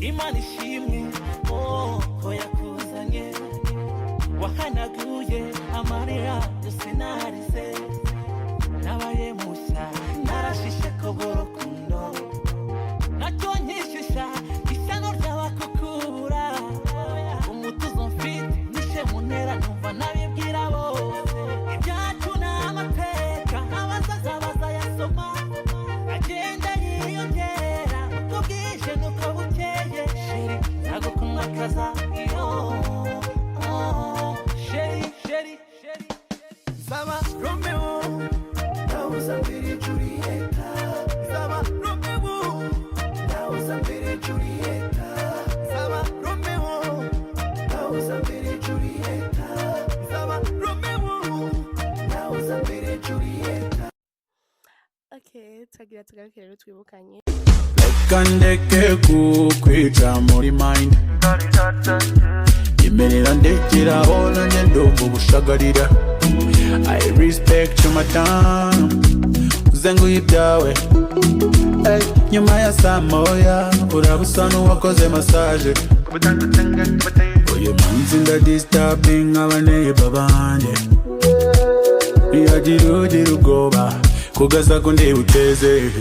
Imana ishimwe ko yakuzanye wahanaguye amarira yose narize nabaye mushya narashishe k'urukundo nacyo nkishisha ishyano ry'abakukura umutuzo mfite nishe munera numva nabibwira bose ibyacu n'amateka abazaza bazayasoma agenda yiyongera uko bwije n'uko bukeye sheri nagukumakaza iyo sheri Saba Romeo Nauza mbere Julieta Saba Romeo Nauza mbere Julieta Saba Romeo Nauza mbere Julieta Saba Romeo Nauza mbere Julieta. Okay, tagira tugarukire twibukanye Kandeke kukwica muri mind Imerera ndekera hola nyendogo bushagarira I respect you my time Uzengu ibyawe Hey, nyuma ya saa moya urabusa n'uwakoze massage Oye manzi nda disturbing abaneighbor banje Niyagira ugira ubwoba kugaza ko ndi uteze